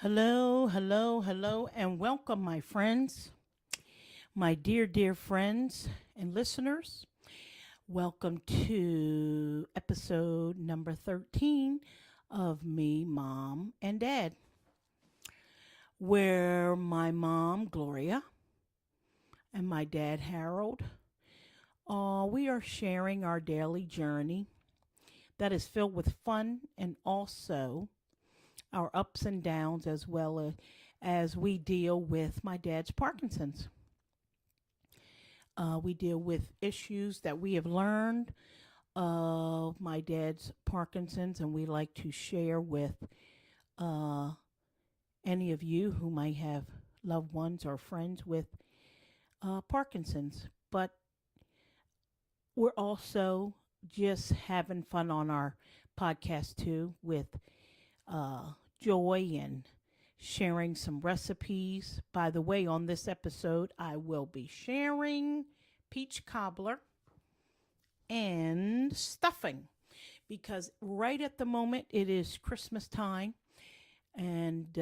Hello, hello, hello, and welcome, my friends, my dear friends and listeners. Welcome to episode number 13 of Me, Mom, and Dad, where my mom, Gloria, and my dad, Harold, we are sharing our daily journey that is filled with fun and also our ups and downs as we deal with my dad's Parkinson's. We deal with issues that we have learned of my dad's Parkinson's, and we like to share with uh, any of you who might have loved ones or friends with Parkinson's. But we're also just having fun on our podcast too with joy and sharing some recipes. By the way, on this episode, I will be sharing peach cobbler and stuffing because right at the moment it is Christmas time. And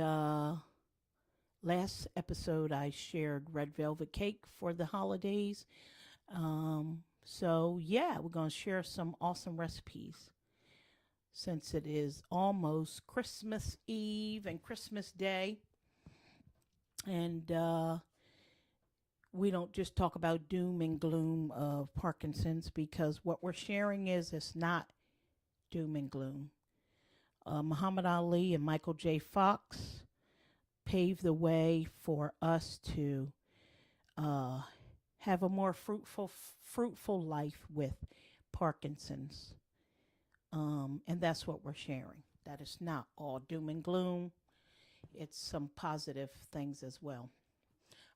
last episode, I shared red velvet cake for the holidays. So, we're going to share some awesome recipes since it is almost Christmas Eve and Christmas Day. And we don't just talk about doom and gloom of Parkinson's because what we're sharing is it's not doom and gloom. Muhammad Ali and Michael J. Fox paved the way for us to have a more fruitful life with Parkinson's. And that's what we're sharing. That is not all doom and gloom. It's some positive things as well.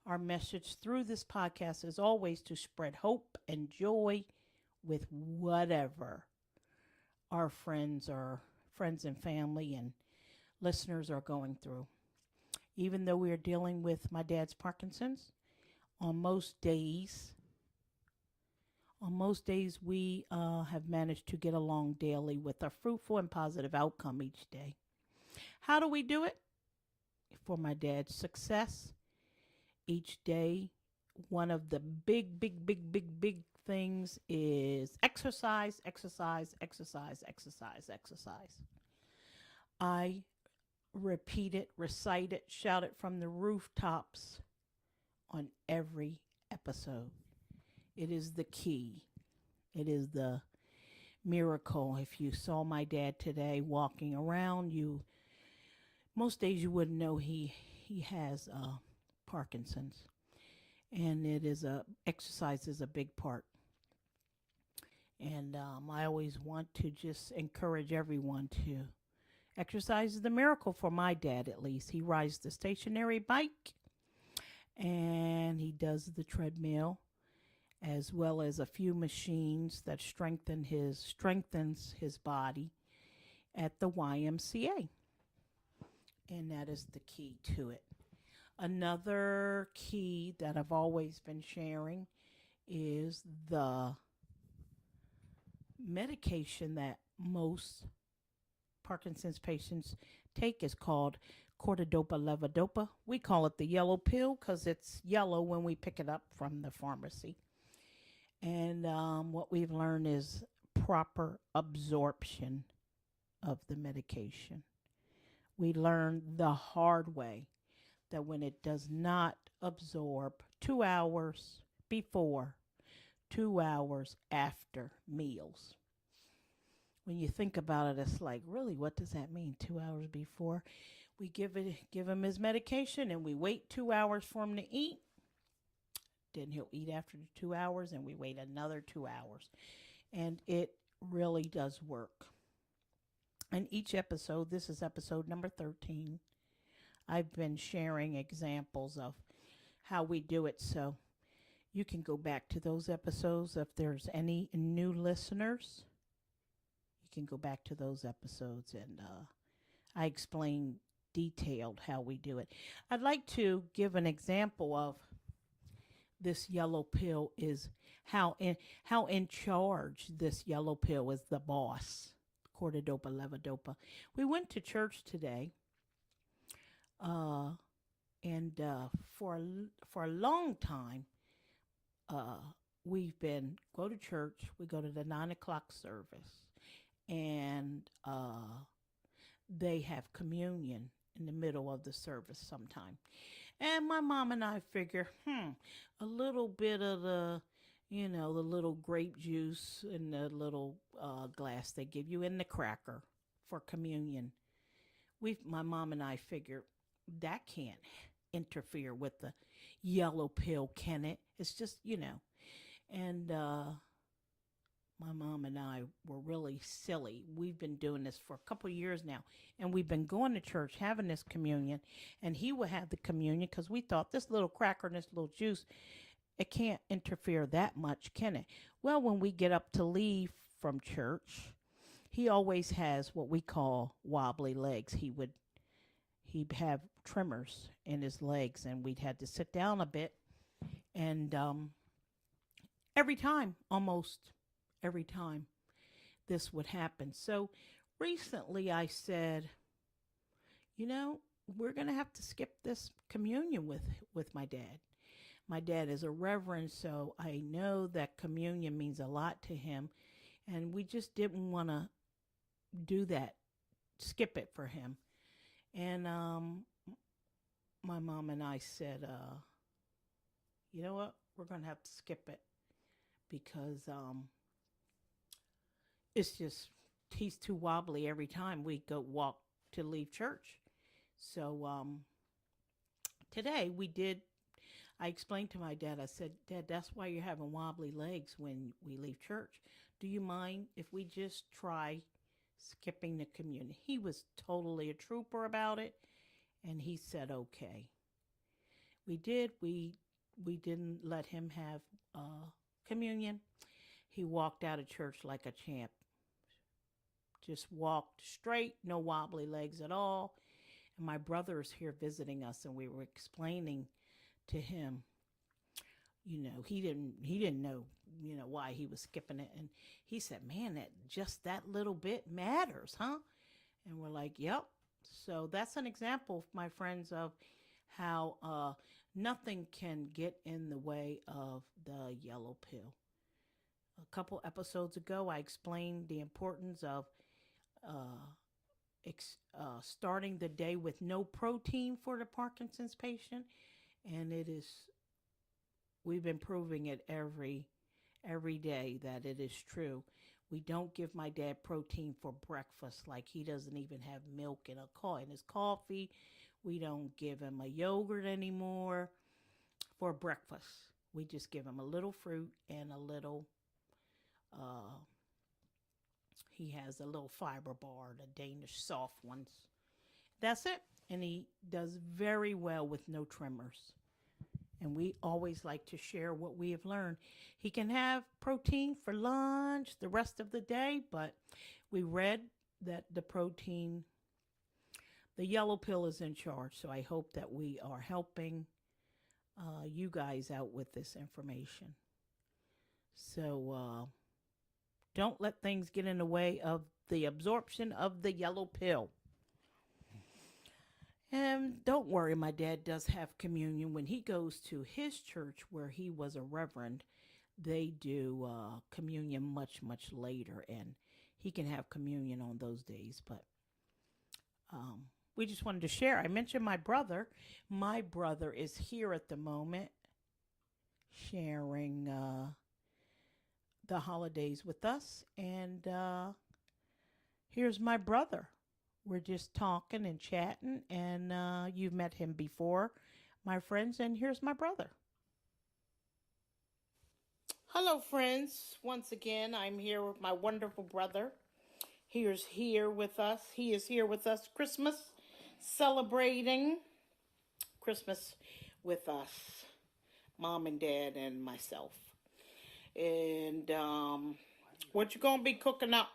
Our message through this podcast is always to spread hope and joy with whatever our friends and family and listeners are going through. Even though we are dealing with my dad's Parkinson's, on most days we have managed to get along daily with a fruitful and positive outcome each day. How do we do it? For my dad's success, each day, one of the big things is exercise, exercise, exercise, exercise, exercise. I repeat it, recite it, shout it from the rooftops on every episode. It is the key. It is the miracle. If you saw my dad today walking around, most days you wouldn't know he has Parkinson's, and exercise is a big part. And I always want to just encourage everyone to exercise is the miracle for my dad, at least. He rides the stationary bike and he does the treadmill as well as a few machines that strengthens his body at the YMCA. And that is the key to it. Another key that I've always been sharing is the medication that most Parkinson's patients take is called cortidopa levodopa. We call it the yellow pill because it's yellow when we pick it up from the pharmacy. And what we've learned is proper absorption of the medication. We learned the hard way that when it does not absorb 2 hours before, 2 hours after meals. When you think about it, it's like, really, what does that mean? 2 hours before? We give him his medication and we wait 2 hours for him to eat. Then he'll eat after the 2 hours and we wait another 2 hours. And it really does work. In each episode, this is episode number 13, I've been sharing examples of how we do it. So you can go back to those episodes. If there's any new listeners, you can go back to those episodes and I explain detailed how we do it. I'd like to give an example of this yellow pill is how in charge this yellow pill is the boss, cortidopa levodopa. We went to church today Uh, and for a long time, uh, we've been go to church. We go to the 9 o'clock service, and they have communion in the middle of the service sometime. And my mom and I figure, a little bit of the little grape juice in the little glass they give you in the cracker for communion. My mom and I figure that can't interfere with the yellow pill, can it? It's just. And my mom and I were really silly. We've been doing this for a couple of years now, and we've been going to church having this communion, and he would have the communion because we thought this little cracker and this little juice, it can't interfere that much, can it? Well, when we get up to leave from church, he always has what we call wobbly legs. He'd have tremors in his legs, and we'd had to sit down a bit, and every time, almost every time, this would happen. So recently I said, we're going to have to skip this communion with my dad. My dad is a reverend, so I know that communion means a lot to him, and we just didn't want to do that, skip it for him. And my mom and I said, you know what? We're going to have to skip it because it's just, he's too wobbly every time we go walk to leave church. So today I explained to my dad, I said, Dad, that's why you're having wobbly legs when we leave church. Do you mind if we just try skipping the communion? He was totally a trooper about it, and he said, okay. We did. We didn't let him have communion. He walked out of church like a champ. Just walked straight, no wobbly legs at all. And my brother is here visiting us, and we were explaining to him, he didn't know, why he was skipping it. And he said, man, that little bit matters, huh? And we're like, yep. So that's an example, my friends, of how nothing can get in the way of the yellow pill. A couple episodes ago, I explained the importance of starting the day with no protein for the Parkinson's patient, and we've been proving it every day that it is true. We don't give my dad protein for breakfast, like he doesn't even have milk in his coffee. We don't give him a yogurt anymore for breakfast. We just give him a little fruit and a little he has a little fiber bar, the Danish soft ones. That's it. And he does very well with no tremors. And we always like to share what we have learned. He can have protein for lunch the rest of the day, but we read that the yellow pill is in charge. So I hope that we are helping you guys out with this information. So don't let things get in the way of the absorption of the yellow pill. And don't worry, my dad does have communion. When he goes to his church where he was a reverend, they do communion much, much later, and he can have communion on those days. But we just wanted to share. I mentioned my brother. My brother is here at the moment sharing the holidays with us. And here's my brother. We're just talking and chatting, and you've met him before, my friends, and here's my brother. Hello, friends. Once again, I'm here with my wonderful brother. He is here with us. Christmas, celebrating Christmas with us, Mom and Dad and myself. And what you gonna be cooking up?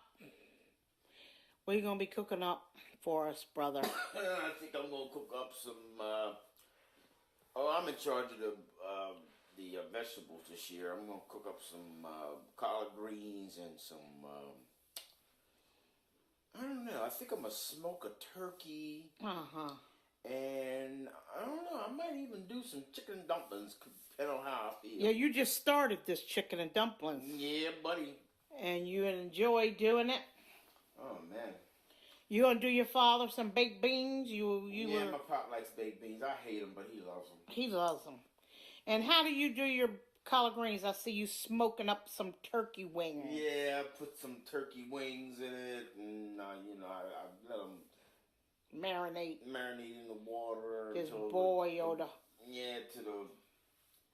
What are you going to be cooking up for us, brother? I think I'm going to cook up some, I'm in charge of the vegetables this year. I'm going to cook up some collard greens and some, I don't know, I think I'm going to smoke a turkey. Uh-huh. And I don't know, I might even do some chicken dumplings, depending on how I feel. Yeah, you just started this chicken and dumplings. Yeah, buddy. And you enjoy doing it? Oh, man. You gonna do your father some baked beans? Yeah, my pop likes baked beans. I hate them, but he loves them. He loves them. And how do you do your collard greens? I see you smoking up some turkey wings. Yeah, I put some turkey wings in it, and I let them marinate in the water. Just boil the. Yeah, till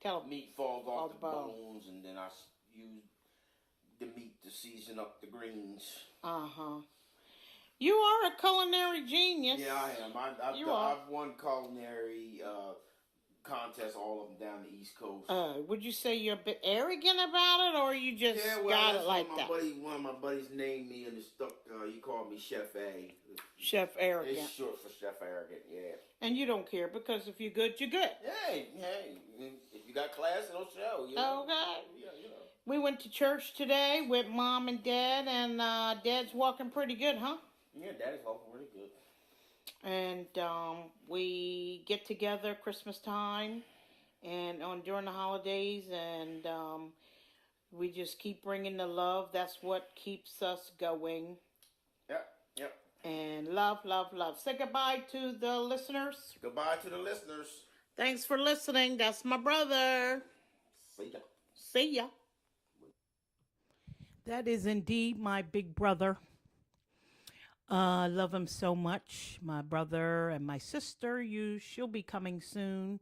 Tell the meat falls off the bones, and then I use the meat to season up the greens. You are a culinary genius. Yeah, I am. I've won culinary contests, all of them down the East Coast. Would you say you're a bit arrogant about it, or you just got it like that? One of my buddies named me and it stuck. He called me Chef A. Chef Arrogant. It's short for Chef Arrogant, yeah. And you don't care because if you're good, you're good. Hey, if you got class, it'll show. You know? Okay. Yeah, We went to church today with Mom and Dad, and Dad's walking pretty good, huh? Yeah, Daddy's walking really good. And we get together Christmas time and during the holidays, and we just keep bringing the love. That's what keeps us going. Yep. And love, love, love. Say goodbye to the listeners. Goodbye to the listeners. Thanks for listening. That's my brother. See ya. See ya. That is indeed my big brother. I love him so much. My brother and my sister, she'll be coming soon.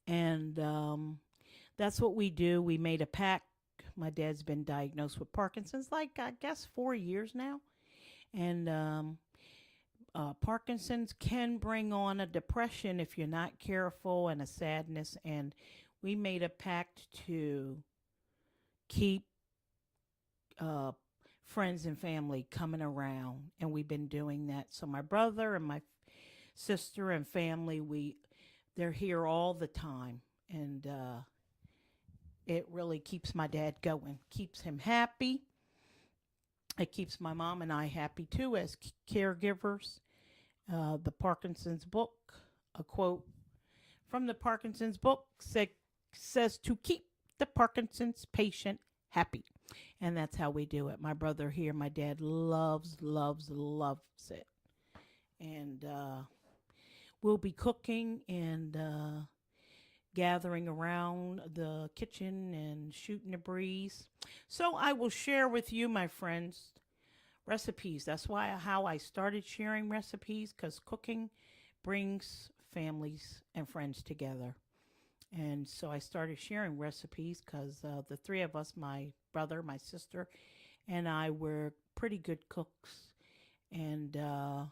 And that's what we do. We made a pact. My dad's been diagnosed with Parkinson's, like, I guess, 4 years now. And Parkinson's can bring on a depression if you're not careful, and a sadness. And we made a pact to keep friends and family coming around, and we've been doing that. So my brother and my sister and family, they're here all the time, and it really keeps my dad going, keeps him happy. It keeps my mom and I happy too as caregivers. The Parkinson's book, a quote from the Parkinson's book says to keep the Parkinson's patient happy. And that's how we do it. My brother here, my dad loves it. And we'll be cooking and gathering around the kitchen and shooting the breeze. So I will share with you, my friends, recipes. That's how I started sharing recipes, because cooking brings families and friends together. And so I started sharing recipes because the three of us, my brother, my sister, and I, were pretty good cooks. And I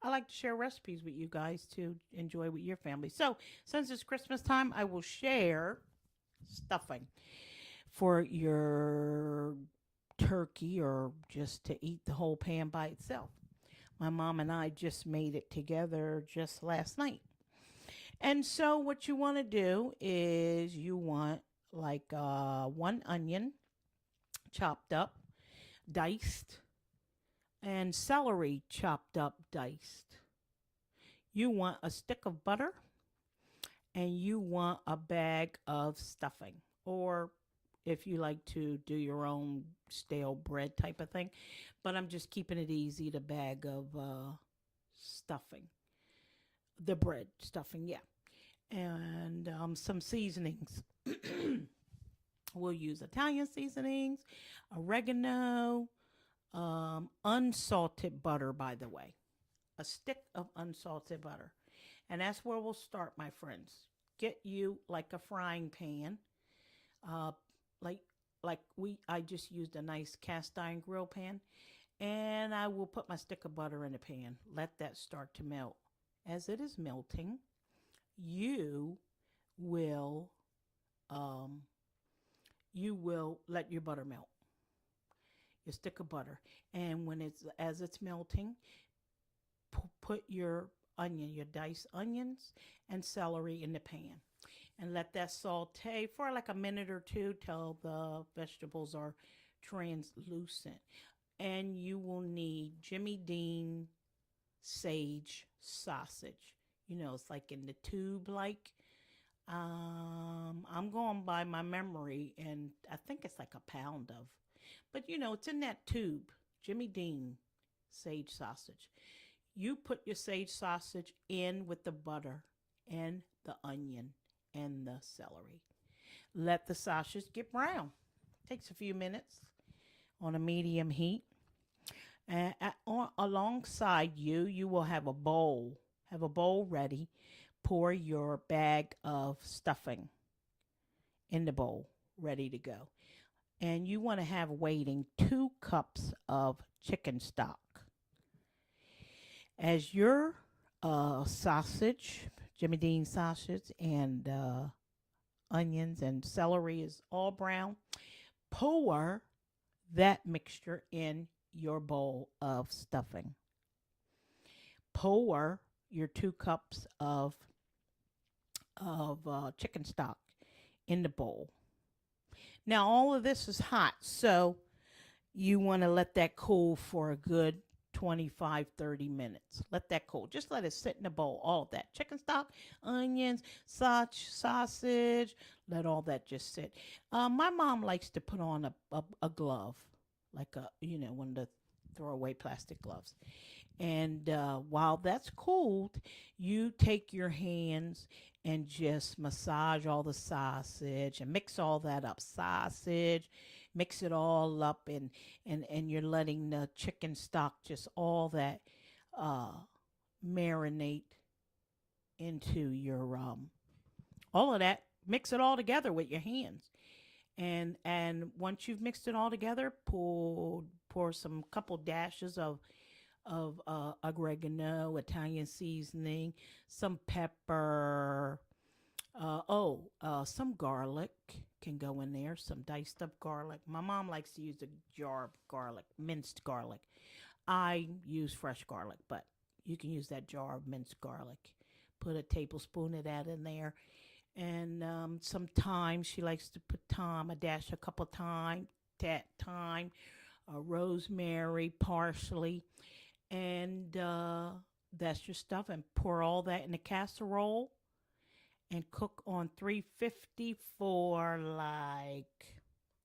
like to share recipes with you guys to enjoy with your family. So since it's Christmas time, I will share stuffing for your turkey, or just to eat the whole pan by itself. My mom and I just made it together just last night. And so what you want to do is you want like 1 onion chopped up, diced, and celery chopped up, diced. You want a stick of butter, and you want a bag of stuffing, or if you like to do your own stale bread type of thing. But I'm just keeping it easy, the bag of stuffing. The bread stuffing, yeah. And some seasonings. We'll use Italian seasonings, oregano, unsalted butter, by the way. A stick of unsalted butter. And that's where we'll start, my friends. Get you like a frying pan. I just used a nice cast iron grill pan. And I will put my stick of butter in the pan. Let that start to melt. As it is melting, you will let your butter melt. Your stick of butter, and as it's melting, put your diced onions and celery in the pan, and let that saute for like a minute or two till the vegetables are translucent. And you will need Jimmy Dean sage sausage. It's like in the tube like. I'm going by my memory, and I think it's like a pound of. But it's in that tube. Jimmy Dean sage sausage. You put your sage sausage in with the butter and the onion and the celery. Let the sausage get brown. Takes a few minutes on a medium heat. And alongside you will have a bowl. Have a bowl ready. Pour your bag of stuffing in the bowl, ready to go. And you want to have waiting 2 cups of chicken stock. As your sausage, Jimmy Dean sausage, and onions and celery is all brown, pour that mixture in your bowl of stuffing. Pour your 2 cups of chicken stock in the bowl. Now all of this is hot, so you want to let that cool for a good 25-30 minutes. Let that cool. Just let it sit in the bowl. All of that chicken stock, onions, sausage. Let all that just sit. My mom likes to put on a glove, like one of the throwaway plastic gloves. And while that's cooled, you take your hands and just massage all the sausage and mix all that up. Sausage, mix it all up, and you're letting the chicken stock just all that marinate into your all of that. Mix it all together with your hands. And once you've mixed it all together, pour some couple dashes of oregano, Italian seasoning, some pepper, some garlic can go in there, some diced up garlic. My mom likes to use a jar of garlic, minced garlic. I use fresh garlic, but you can use that jar of minced garlic. Put a tablespoon of that in there. And some thyme. She likes to put thyme, a couple thyme, rosemary, parsley. And that's your stuff. And pour all that in a casserole and cook on 350 for like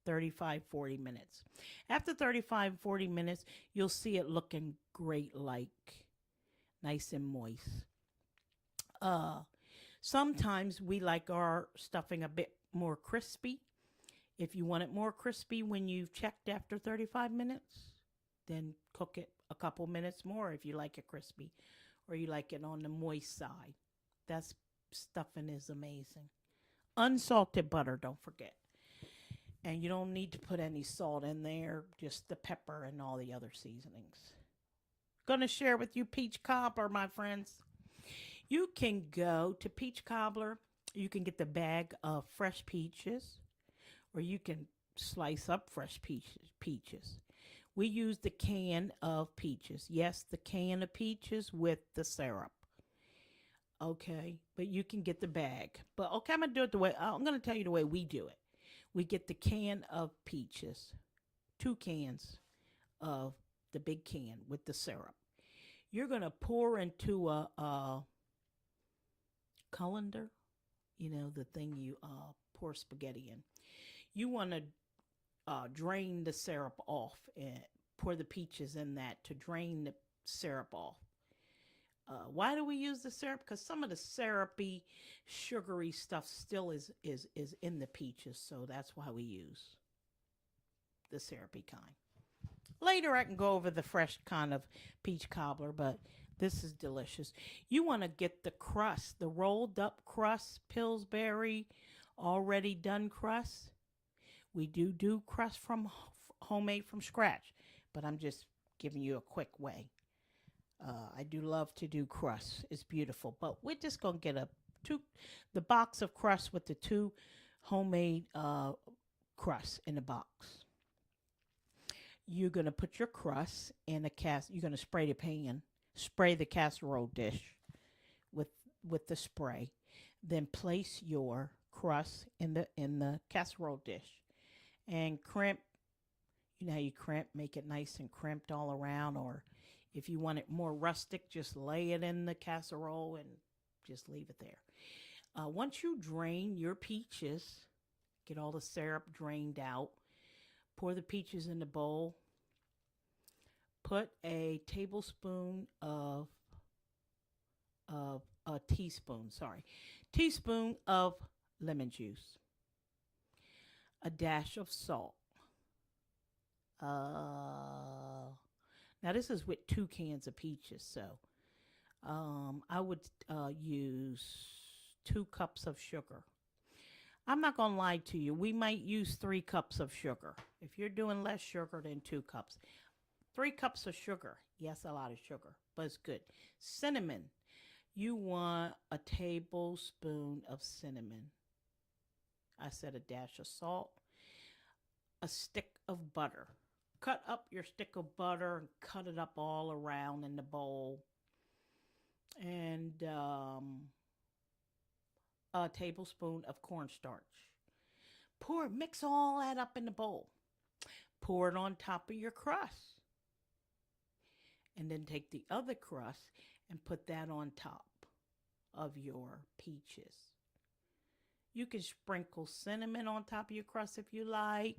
35-40 minutes. After 35-40 minutes, you'll see it looking great, like nice and moist. Sometimes we like our stuffing a bit more crispy. If you want it more crispy when you've checked after 35 minutes, then cook it a couple minutes more if you like it crispy, or you like it on the moist side. That stuffing is amazing. Unsalted butter, don't forget. And you don't need to put any salt in there, just the pepper and all the other seasonings. Gonna share with you peach cobbler, my friends. You can go to Peach Cobbler. You can get the bag of fresh peaches, or you can slice up fresh peaches. We use the can of peaches. Yes, the can of peaches with the syrup. Okay, but you can get the bag. But okay, I'm gonna tell you the way we do it. We get the can of peaches, 2 cans of the big can with the syrup. You're gonna pour into a colander, the thing you pour spaghetti in. You want to drain the syrup off and pour the peaches in that to drain the syrup off. Why do we use the syrup? Because some of the syrupy, sugary stuff still is in the peaches, so that's why we use the syrupy kind. Later, I can go over the fresh kind of peach cobbler, but this is delicious. You want to get the crust, the rolled up crust, Pillsbury, already done crust. We do crust from homemade from scratch, but I'm just giving you a quick way. I do love to do crust. It's beautiful, but we're just gonna get the box of crust with the 2 homemade crusts in the box. You're gonna put your crust in a You're gonna spray the pan. Spray the casserole dish with the spray. Then place your crust in the casserole dish and crimp. You know how you crimp, make it nice and crimped all around. Or if you want it more rustic, just lay it in the casserole and Just leave it there. Once you drain your peaches, get all the syrup drained out, pour the peaches in the bowl, put a tablespoon of a teaspoon, teaspoon of lemon juice, a dash of salt. Now this is with 2 cans of peaches, so I would use 2 cups of sugar. I'm not gonna lie to you. We might use 3 cups of sugar. If you're doing less sugar than 2 cups, 3 cups of sugar. Yes, a lot of sugar, but it's good. Cinnamon. You want a tablespoon of cinnamon. I said a dash of salt. A stick of butter. Cut up your stick of butter and cut it up all around in the bowl. And a tablespoon of cornstarch. Mix all that up in the bowl. Pour it on top of your crust. And then take the other crust and put that on top of your peaches. You can sprinkle cinnamon on top of your crust if you like.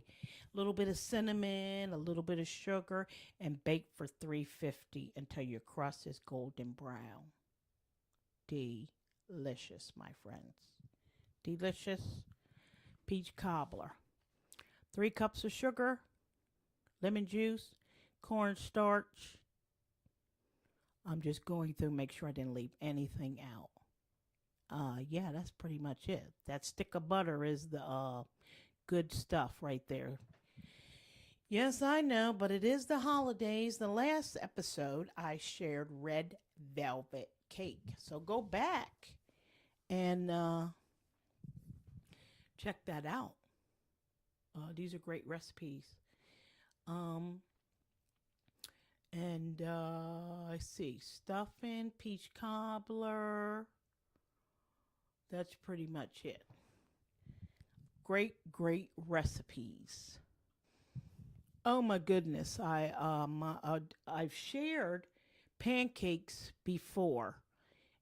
A little bit of cinnamon, a little bit of sugar, and bake for 350 until your crust is golden brown. Delicious, my friends. Delicious peach cobbler. 3 cups of sugar, lemon juice, cornstarch. I'm just going through, make sure I didn't leave anything out. Yeah, that's pretty much it. That stick of butter is the good stuff right there. Yes, I know, but it is the holidays. The last episode, I shared red velvet cake. So go back and check that out. These are great recipes. And I see stuffing, peach cobbler. That's pretty much it. Great recipes. Oh my goodness! I've shared pancakes before,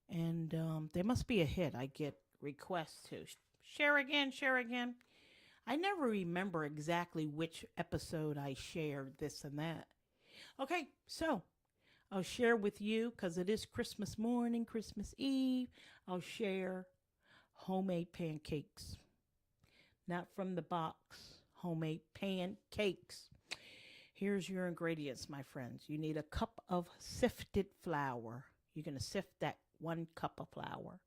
and they must be a hit. I get requests to share again. I never remember exactly which episode I shared this and that. Okay, so I'll share with you because it is Christmas morning, Christmas Eve. I'll share homemade pancakes. Not from the box, homemade pancakes. Here's your ingredients, my friends. You need a cup of sifted flour. You're going to sift that 1 cup of flour.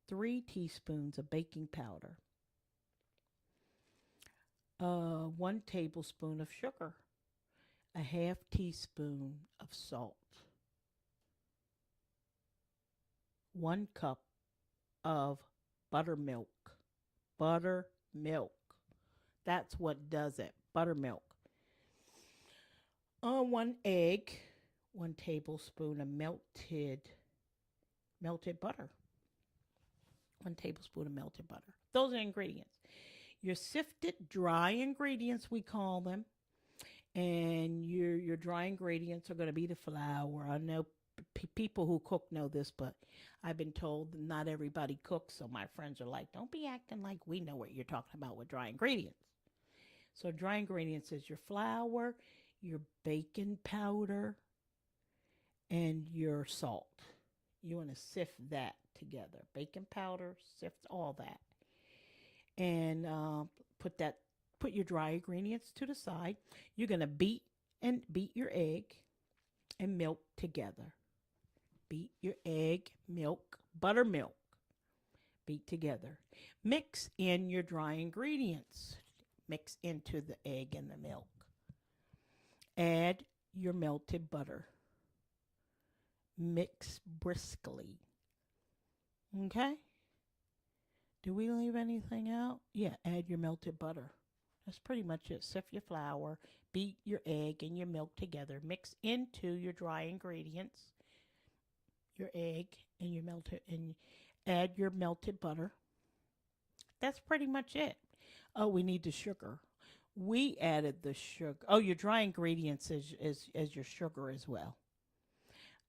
3 teaspoons of baking powder. 1 tablespoon of sugar. A half teaspoon of salt. 1 cup of buttermilk. Buttermilk. That's what does it. Buttermilk. 1 egg. 1 tablespoon of melted butter. 1 tablespoon of melted butter. Those are ingredients. Your sifted dry ingredients, we call them. And your dry ingredients are going to be the flour. I know people who cook know this, but I've been told not everybody cooks. So my friends are like, don't be acting like we know what you're talking about with dry ingredients. So dry ingredients is your flour, your baking powder, and your salt. You want to sift that together. Baking powder, sift all that. And put your dry ingredients to the side. You're going to beat your egg and milk together. Beat your egg, milk, buttermilk. Beat together. Mix in your dry ingredients. Mix into the egg and the milk. Add your melted butter. Mix briskly. Okay? Do we leave anything out? Yeah, add your melted butter. That's pretty much it. Sift your flour, beat your egg and your milk together. Mix into your dry ingredients, your egg and add your melted butter. That's pretty much it. Oh, we need the sugar. We added the sugar. Oh, your dry ingredients is your sugar as well.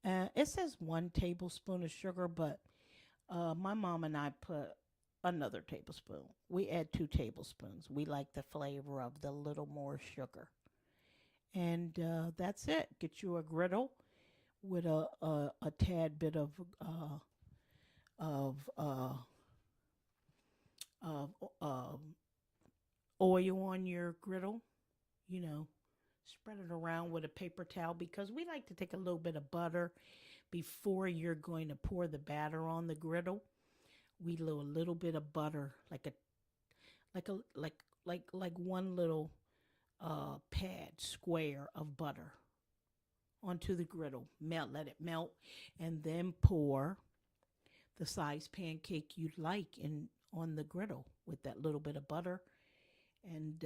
It says 1 tablespoon of sugar, but My mom and I put another tablespoon. We add 2 tablespoons. We like the flavor of the little more sugar. And that's it. Get you a griddle with a tad bit of uh, of oil on your griddle. You know, spread it around with a paper towel because we like to take a little bit of butter before you're going to pour the batter on the griddle. We do a little bit of butter, like a like one little pad square of butter onto the griddle. Let it melt, and then pour the size pancake you'd like in on the griddle with that little bit of butter. And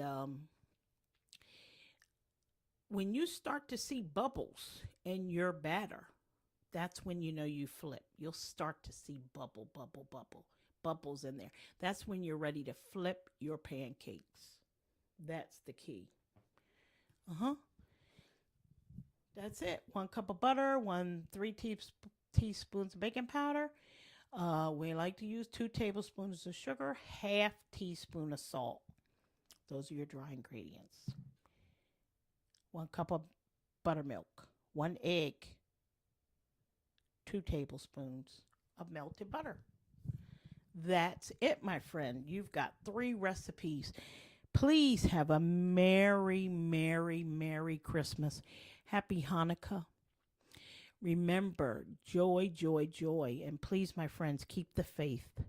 when you start to see bubbles in your batter, that's when you know you flip. You'll start to see bubbles in there. That's when you're ready to flip your pancakes. That's the key. Uh huh. That's it. 1 cup of butter, teaspoons of baking powder. We like to use 2 tablespoons of sugar, half teaspoon of salt. Those are your dry ingredients. 1 cup of buttermilk, 1 egg, 2 tablespoons of melted butter. That's it, my friend. You've got 3 recipes. Please have a merry, merry, merry Christmas. Happy Hanukkah. Remember, joy, joy, joy. And please, my friends, keep the faith.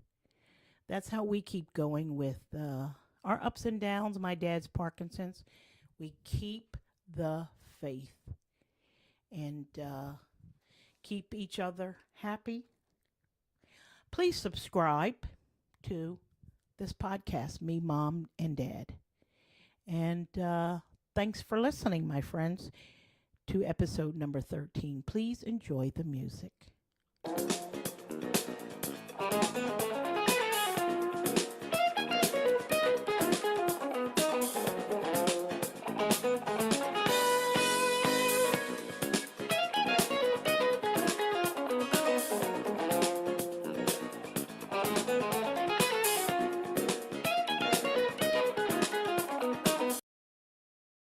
That's how we keep going with our ups and downs. My dad's Parkinson's. We keep the faith and keep each other happy. Please subscribe to this podcast, Me, Mom, and Dad. And thanks for listening, my friends, to episode number 13. Please enjoy the music.